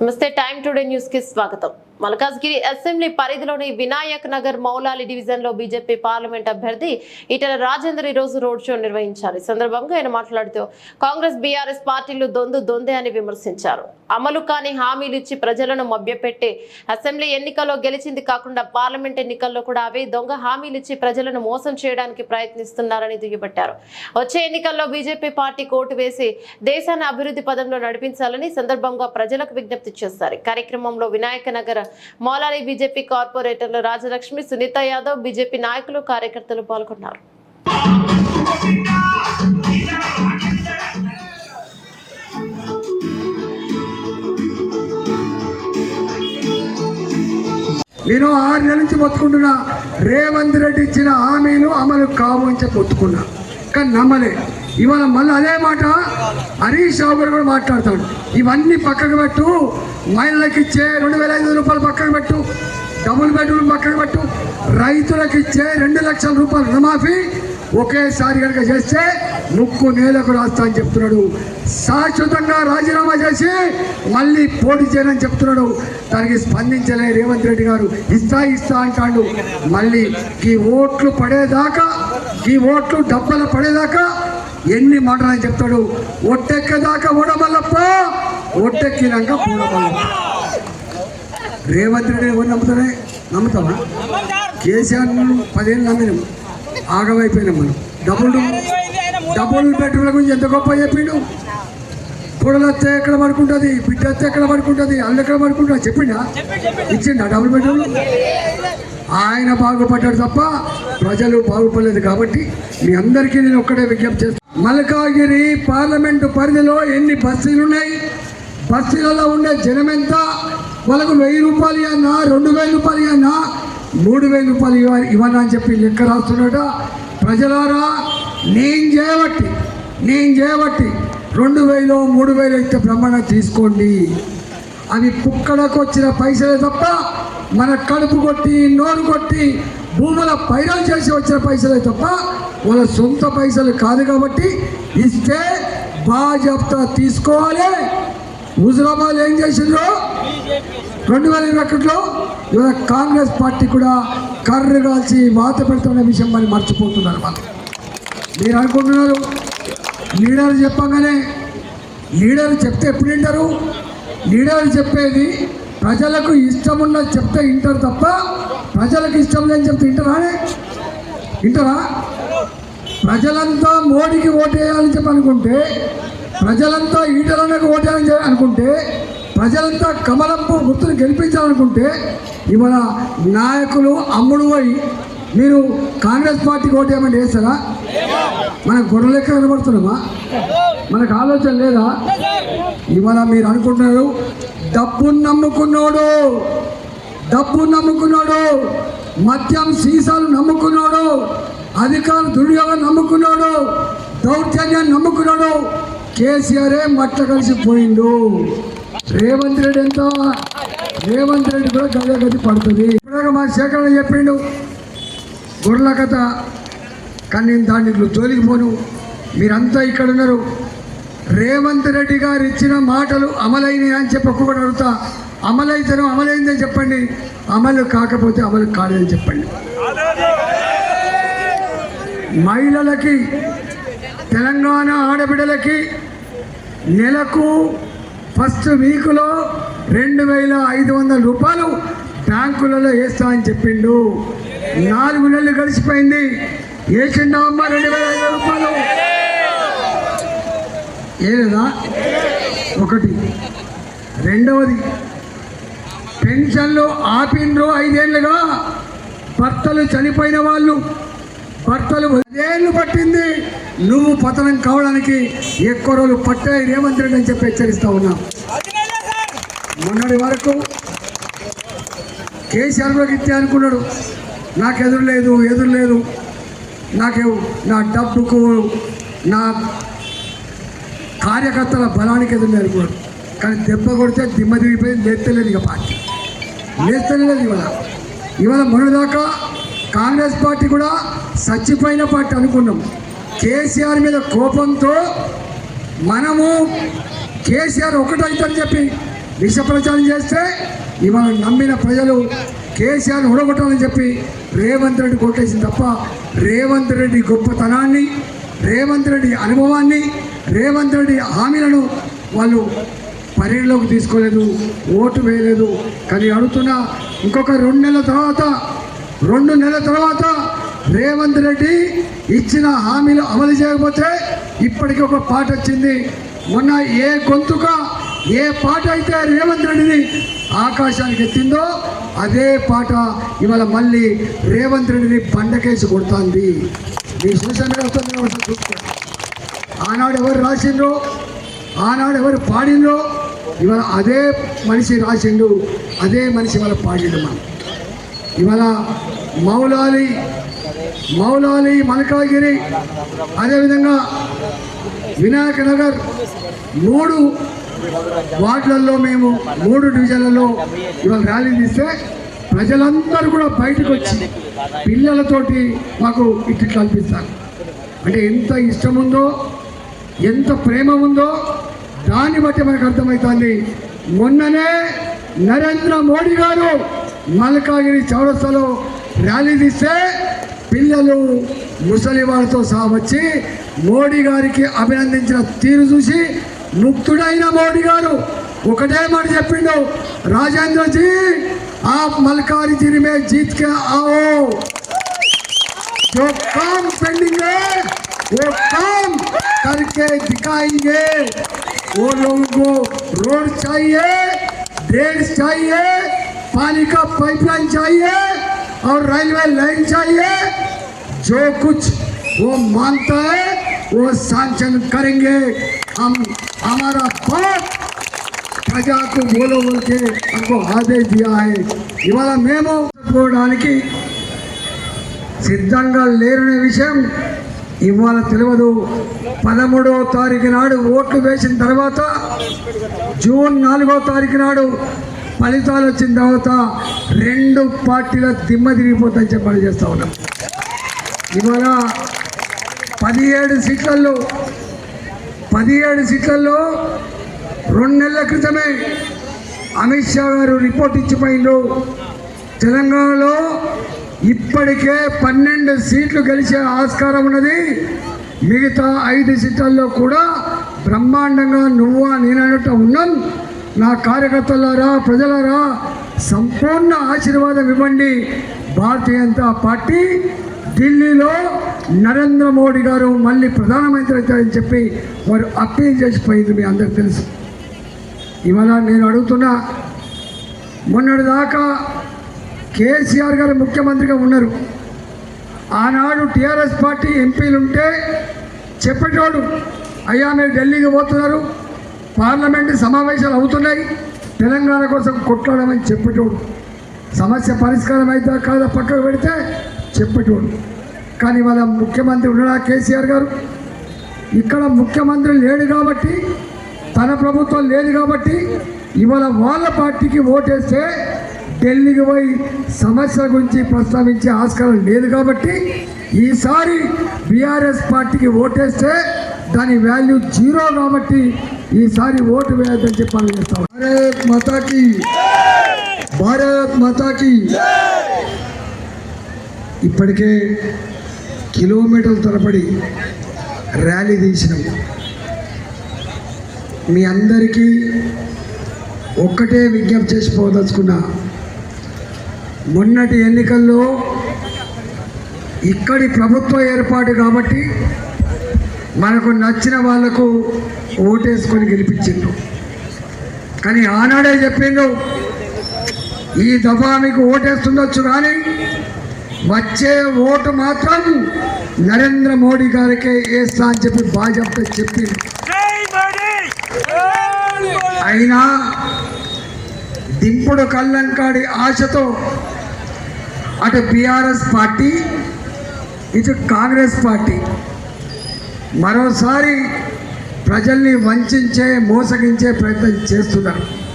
నమస్తే time today news కి స్వాగతం. మల్కాజ్గిరి అసెంబ్లీ పరిధిలోని వినాయక్ నగర్ మౌలాలి డివిజన్ లో బీజేపీ పార్లమెంట్ అభ్యర్థి ఈటెల రాజేందర్ ఈ రోజు రోడ్ షో నిర్వహించారు. ఈ సందర్భంగా ఆయన మాట్లాడుతూ కాంగ్రెస్ బీఆర్ఎస్ పార్టీలు దొందే అని విమర్శించారు. అమలు కాని హామీలు ఇచ్చి ప్రజలను మభ్యపెట్టి అసెంబ్లీ ఎన్నికల్లో గెలిచింది కాకుండా పార్లమెంట్ ఎన్నికల్లో కూడా అవే దొంగ హామీలు ఇచ్చి ప్రజలను మోసం చేయడానికి ప్రయత్నిస్తున్నారని దుయ్యబట్టారు. వచ్చే ఎన్నికల్లో బీజేపీ పార్టీ కోటు వేసి దేశాన్ని అభివృద్ధి పదంలో నడిపించాలని సందర్భంగా ప్రజలకు విజ్ఞప్తి చేశారు. కార్యక్రమంలో వినాయక నగర్ మౌలాలి బీజేపీ కార్పొరేటర్లు రాజలక్ష్మి, సునీత యాదవ్, బీజేపీ నాయకులు, కార్యకర్తలు పాల్గొన్నారు. నేను 6 నెలల నుంచి మొత్తుకుంటున్నా, రేవంత్ రెడ్డి ఇచ్చిన హామీలు అమలు కావు అని చెప్పి మొత్తుకున్నా, కానీ నమ్మలే. ఇవాళ మళ్ళీ అదే మాట హరీష్ రావు గారు కూడా మాట్లాడతాడు. ఇవన్నీ పక్కకు పెట్టు, మహిళలకు ఇచ్చే 2500 రూపాయలు పక్కకు పెట్టు, డబుల్ బెడ్రూమ్ పక్కకు పెట్టు, రైతులకు ఇచ్చే 2 లక్షల రూపాయలు రుణమాఫీ ఒకేసారి కనుక చేస్తే ముక్కు నేలకు రాస్తా అని చెప్తున్నాడు. శాశ్వతంగా రాజీనామా చేసి మళ్ళీ పోటీ చేయని చెప్తున్నాడు. దానికి స్పందించలే రేవంత్ రెడ్డి గారు. ఇస్తా అంటాడు. మళ్ళీ ఈ ఓట్లు పడేదాకా, ఈ ఓట్లు డబ్బలు పడేదాకా ఎన్ని మాటలని చెప్తాడు. ఒట్టెక్కేదాకా ఓడమల్లప్ప, ఒట్టెక్కినాక పూడమల్లప్ప. రేవంత్ రెడ్డి ఎవరు నమ్ముతామా? కేసీఆర్ 10 ఏళ్ళు నమ్మినాం, ఆగమైపోయినాం మనం. డబుల్ బెడ్రూమ్ల గురించి ఎంత గొప్ప చెప్పిండు. పొడలత్తే ఎక్కడ పడుకుంటుంది, బిడ్డ ఎత్తే ఎక్కడ పడుకుంటుంది, అల్లు ఎక్కడ పడుకుంటుంది చెప్పిండా? ఇచ్చిండా డబుల్ బెడ్రూమ్? ఆయన బాగుపడ్డాడు తప్ప ప్రజలు బాగుపడలేదు. కాబట్టి మీ అందరికీ నేను ఒక్కడే విజ్ఞప్తి చేస్తాను. మల్కాజ్గిరి పార్లమెంటు పరిధిలో ఎన్ని బస్తీలు ఉన్నాయి, బస్తీలలో ఉండే జనం ఎంత, వాళ్ళకు 1000 రూపాయలు ఇవ్వన్నా, 2000 రూపాయలు ఇవ్వన్నా, 3000 రూపాయలు ఇవ్వనా అని చెప్పి లెక్క రాస్తున్నాడ. ప్రజలారా, నేను చేయబట్టి 2000 3000 అయితే ప్రమాణం తీసుకోండి. అవి కుక్కడకు వచ్చిన పైసలే తప్ప మన కడుపు కొట్టి నోరు కొట్టి భూముల పైరలు చేసి వచ్చిన పైసలే తప్ప వాళ్ళ సొంత పైసలు కాదు. కాబట్టి ఇస్తే బాజాప్తా తీసుకోవాలి. హుజురాబాద్ ఏం చేసిండ్రో 2021లో ఇవాళ కాంగ్రెస్ పార్టీ కూడా కర్రు కాల్చి వాత పెడుతున్న విషయం మరి మర్చిపోతున్నారు. వాళ్ళు మీరు అనుకుంటున్నారు లీడర్ చెప్పగానే, లీడర్ చెప్తే ఎప్పుడు వింటారు? లీడర్ చెప్పేది ప్రజలకు ఇష్టమున్న చెప్తే వింటారు తప్ప ప్రజలకు ఇష్టం లేని చెప్తే వింటారా? ప్రజలంతా మోడీకి ఓటేయాలని చెప్పి అనుకుంటే, ప్రజలంతా ఈటలన్నకు ఓటేయాలని అనుకుంటే, ప్రజలంతా కమలంపు గుర్తును గెలిపించాలనుకుంటే ఇవాళ నాయకులు అమ్ముడు పోయి మీరు కాంగ్రెస్ పార్టీకి ఓటేయమని వేస్తారా? మనకు గొడవలు ఎక్కడ కనబడుతున్నామా? మనకు ఆలోచన లేదా? ఇవాళ మీరు అనుకుంటున్నారు డబ్బును నమ్ముకున్నాడు, మద్యం సీసాలు నమ్ముకున్నాడు, అధికారులు దుర్యోగం నమ్ముకున్నాడు, దౌర్జన్యాన్ని నమ్ముకున్నాడు. కేసీఆరే మట్ల కలిసిపోయిండు. రేవంత్ రెడ్డి కూడా గది పడుతుంది. ఇప్పుడు మా శేఖరణ చెప్పిండు గొర్రెల కథ, కానీ నేను దాన్ని జోలికి పోను. మీరంతా ఇక్కడ ఉన్నారు. రేవంత్ రెడ్డి గారు ఇచ్చిన మాటలు అమలైనవి అని చెప్పి ఒక్కొక్కటి అడుగుతా. అమలైందని చెప్పండి, అమలు కాకపోతే అమలు కాలేదని చెప్పండి. మహిళలకి, తెలంగాణ ఆడబిడ్డలకి నెలకు ఫస్ట్ వీక్లో 2500 రూపాయలు బ్యాంకులలో వేస్తా అని చెప్పిండు. 4 నెలలు గడిచిపోయింది. వేసిండా అమ్మ 2500 రూపాయలు? ఏదా? ఒకటి. రెండవది, పెన్షన్లు ఆపిండ్రు 5 ఏళ్ళుగా. భర్తలు చనిపోయిన వాళ్ళు, భర్తలు 10 ఏళ్ళు పట్టింది నువ్వు పతనం కావడానికి, ఎక్కువ రోజులు పట్టాయి రేవంత్ రెడ్డి అని చెప్పి హెచ్చరిస్తా ఉన్నాం. మొన్నటి వరకు కేసీఆర్ కూడా ఇచ్చే అనుకున్నాడు, నాకు ఎదురు లేదు, నాకు నా డబ్బుకు నా కార్యకర్తల బలానికి ఎదురు అనుకున్నాడు. కానీ దెబ్బ కొడితే దిమ్మ తిరిగిపోయి లేస్తలేదు. ఇక పార్టీ లేస్తలేదు. ఇవాళ మొన్నదాకా కాంగ్రెస్ పార్టీ కూడా చచ్చిపోయిన పార్టీ అనుకున్నాం. కేసీఆర్ మీద కోపంతో మనము కేసీఆర్ ఒకటైతని చెప్పి విష ప్రచారం చేస్తే ఇవాళ నమ్మిన ప్రజలు కేసీఆర్ ఓడగొట్టాలని చెప్పి రేవంత్ రెడ్డి కొట్టేసింది తప్ప రేవంత్ రెడ్డి గొప్పతనాన్ని, రేవంత్ రెడ్డి అనుభవాన్ని, రేవంత్ రెడ్డి హామీలను వాళ్ళు పరిగణలోకి తీసుకోలేదు, ఓటు వేయలేదు. కానీ అడుగుతున్నా, ఇంకొక 2 నెలల తర్వాత రేవంత్ రెడ్డి ఇచ్చిన హామీలు అమలు చేయకపోతే ఇప్పటికీ ఒక పాట వచ్చింది. మొన్న ఏ గొంతుక ఏ పాట అయితే రేవంత్ రెడ్డిని ఆకాశానికి ఎత్తిందో అదే పాట ఇవాళ మళ్ళీ రేవంత్ రెడ్డిని బండకేసి కొడుతుంది. మీ సోషల్ మీడియా చూసుకోండి. ఆనాడు ఎవరు రాసిండ్రో, ఆనాడు ఎవరు పాడిండ్రో ఇవాళ అదే మనిషి రాసిండు, అదే మనిషి ఇవాళ పాడిండు. మనం ఇవాళ మౌలాలి మల్కాగిరి, అదేవిధంగా వినాయక నగర్ 3 వార్డులలో మేము 3 డివిజన్లలో ఇవాళ ర్యాలీ తీస్తే ప్రజలందరూ కూడా బయటకు వచ్చి పిల్లలతోటి మాకు ఇట్లా కల్పిస్తారు. అంటే ఎంత ఇష్టం ఉందో, ఎంత ప్రేమ ఉందో దాన్ని బట్టి మనకు అర్థమవుతుంది. మొన్ననే నరేంద్ర మోడీ గారు మల్కాగిరి చౌరస్తాలో ర్యాలీ తీస్తే పిల్లలు ముసలి వారితో సహా వచ్చి మోడీ గారికి అభినందించిన తీరు చూసి ముక్తుడైన మోడీ గారు ఒకటే మాట చెప్పిండు, రాజేంద్ర జీ आप मलकानगिरी में जीत के आओ, जो काम पेंडिंग है वो काम करके दिखाएंगे. वो लोगों को रोड चाहिए, ड्रेन्स चाहिए, पानी का पाइपलाइन चाहिए और रेलवे लाइन चाहिए. जो कुछ वो मांगता है वो सैंक्शन करेंगे. हम हमारा बात प्रजा को बोलो बोल के हमको आदेश दिया है. ఇవాళ మేము పోవడానికి సిద్ధంగా లేరనే విషయం ఇవాళ తెలియదు. 13వ తారీఖు నాడు ఓట్లు వేసిన తర్వాత జూన్ 4వ తారీఖు నాడు ఫలితాలు వచ్చిన తర్వాత 2 పార్టీల దిమ్మ తిరిగిపోతుందని చెప్పని చేస్తూ ఉన్నాం. ఇవాళ 17 సీట్లలో 2 నెలల క్రితమే అమిత్ షా గారు రిపోర్ట్ ఇచ్చిపోయిండు. తెలంగాణలో ఇప్పటికే 12 సీట్లు గెలిచే ఆస్కారం ఉన్నది. మిగతా 5 సీట్లలో కూడా బ్రహ్మాండంగా నువ్వా నేనన్నట్టు ఉన్నాం. నా కార్యకర్తలారా, ప్రజలారా సంపూర్ణ ఆశీర్వాదం ఇవ్వండి. భారతీయ జనతా పార్టీ ఢిల్లీలో నరేంద్ర మోడీ గారు మళ్ళీ ప్రధానమంత్రి అవుతారని చెప్పి వారు అప్పీల్ చేసిపోయింది, మీ అందరికి తెలుసు. ఇవాళ నేను అడుగుతున్నా, మొన్నటిదాకా కేసీఆర్ గారు ముఖ్యమంత్రిగా ఉన్నారు. ఆనాడు టీఆర్ఎస్ పార్టీ ఎంపీలు ఉంటే చెప్పేటోడు, అయ్యా మీరు ఢిల్లీకి పోతున్నారు, పార్లమెంటు సమావేశాలు అవుతున్నాయి, తెలంగాణ కోసం కొట్లాడమని చెప్పేటోడు. సమస్య పరిష్కారం అయితే కాదా పక్కకు పెడితే చెప్పేటోడు. కానీ వాళ్ళ ముఖ్యమంత్రి ఉన్నాడా కేసీఆర్ గారు? ఇక్కడ ముఖ్యమంత్రి లేడు కాబట్టి, తన ప్రభుత్వం లేదు కాబట్టి ఇవాళ వాళ్ళ పార్టీకి ఓటేస్తే ఢిల్లీకి పోయి సమస్యల గురించి ప్రస్తావించే ఆస్కారం లేదు కాబట్టి ఈసారి బీఆర్ఎస్ పార్టీకి ఓటేస్తే దాని వాల్యూ 0 కాబట్టి ఈసారి ఓటు వేయద్దని చెప్పాలని చేస్తాం. భారత్ మాతాకి ఇప్పటికే కిలోమీటర్ల తరబడి ర్యాలీ తీసినాం. మీ అందరికీ ఒక్కటే విజ్ఞప్తి చేసిపోదలుచుకున్నా, మొన్నటి ఎన్నికల్లో ఇక్కడి ప్రభుత్వ ఏర్పాటు కాబట్టి మనకు నచ్చిన వాళ్లకు ఓటేసుకొని గెలిపించిండ్రు. కానీ ఆనాడే చెప్పిండు, ఈ దఫా మీకు ఓటేస్తుండొచ్చు కానీ వచ్చే ఓటు మాత్రం నరేంద్ర మోడీ గారికే వేస్తా అని చెప్పి బాధ్యత చెప్పింది. అయినా దింపుడు కళ్ళంకాడి ఆశతో అటు బీఆర్ఎస్ పార్టీ ఇటు కాంగ్రెస్ పార్టీ మరోసారి ప్రజల్ని వంచే మోసగించే ప్రయత్నం చేస్తున్నారు.